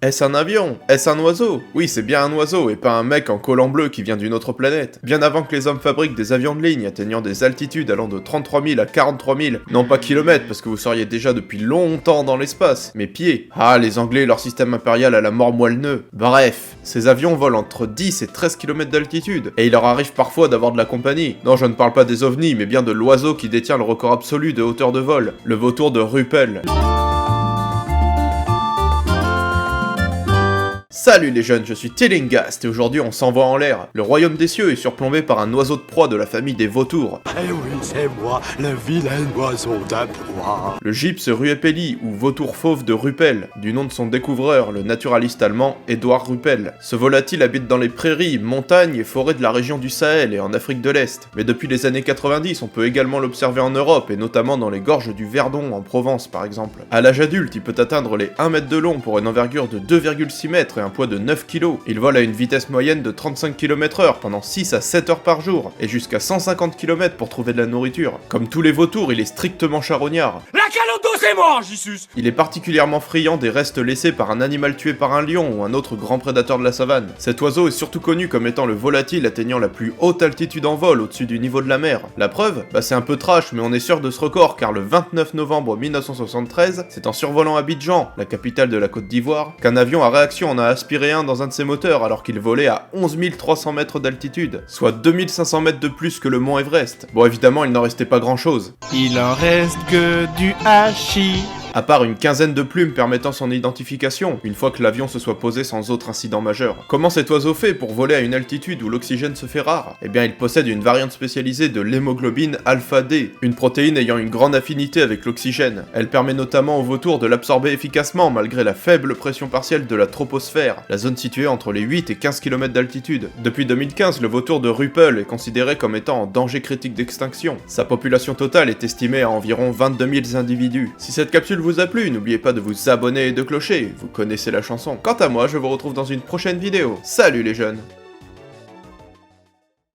Est-ce un avion? Est-ce un oiseau? Oui, c'est bien un oiseau et pas un mec en collant bleu qui vient d'une autre planète. Bien avant que les hommes fabriquent des avions de ligne atteignant des altitudes allant de 33 000 à 43 000, non pas kilomètres parce que vous seriez déjà depuis longtemps dans l'espace, mais pieds. Ah, les Anglais et leur système impérial à la mort moelleux. Bref, ces avions volent entre 10 et 13 km d'altitude, et il leur arrive parfois d'avoir de la compagnie. Non, je ne parle pas des ovnis, mais bien de l'oiseau qui détient le record absolu de hauteur de vol, le vautour de Ruppel. Salut les jeunes, je suis Tellingast et aujourd'hui on s'envoie en l'air. Le royaume des cieux est surplombé par un oiseau de proie de la famille des vautours. Eh oui, c'est moi, le vilain oiseau de proie. Le gypse ruepeli ou vautour fauve de Ruppel, du nom de son découvreur, le naturaliste allemand Eduard Ruppel. Ce volatile habite dans les prairies, montagnes et forêts de la région du Sahel et en Afrique de l'Est. Mais depuis les années 90, on peut également l'observer en Europe et notamment dans les gorges du Verdon en Provence par exemple. À l'âge adulte, il peut atteindre les 1 mètre de long pour une envergure de 2,6 mètres et un poids de 9 kg. Il vole à une vitesse moyenne de 35 km/h pendant 6 à 7 heures par jour, et jusqu'à 150 km pour trouver de la nourriture. Comme tous les vautours, il est strictement charognard. La calotte c'est moi, Jesus. Il est particulièrement friand des restes laissés par un animal tué par un lion ou un autre grand prédateur de la savane. Cet oiseau est surtout connu comme étant le volatile atteignant la plus haute altitude en vol au-dessus du niveau de la mer. La preuve? Bah c'est un peu trash, mais on est sûr de ce record car le 29 novembre 1973, c'est en survolant Abidjan, la capitale de la Côte d'Ivoire, qu'un avion à réaction en a aspiré un dans un de ses moteurs alors qu'il volait à 11 300 mètres d'altitude, soit 2500 mètres de plus que le mont Everest. Bon évidemment il n'en restait pas grand chose. Il en reste que du hachis. À part une quinzaine de plumes permettant son identification, une fois que l'avion se soit posé sans autre incident majeur. Comment cet oiseau fait pour voler à une altitude où l'oxygène se fait rare? Eh bien il possède une variante spécialisée de l'hémoglobine alpha D, une protéine ayant une grande affinité avec l'oxygène. Elle permet notamment au vautour de l'absorber efficacement malgré la faible pression partielle de la troposphère, la zone située entre les 8 et 15 km d'altitude. Depuis 2015, le vautour de Ruppel est considéré comme étant en danger critique d'extinction. Sa population totale est estimée à environ 22 000 individus. Si cette capsule vous a plu, n'oubliez pas de vous abonner et de clocher, vous connaissez la chanson. Quant à moi, je vous retrouve dans une prochaine vidéo. Salut les jeunes!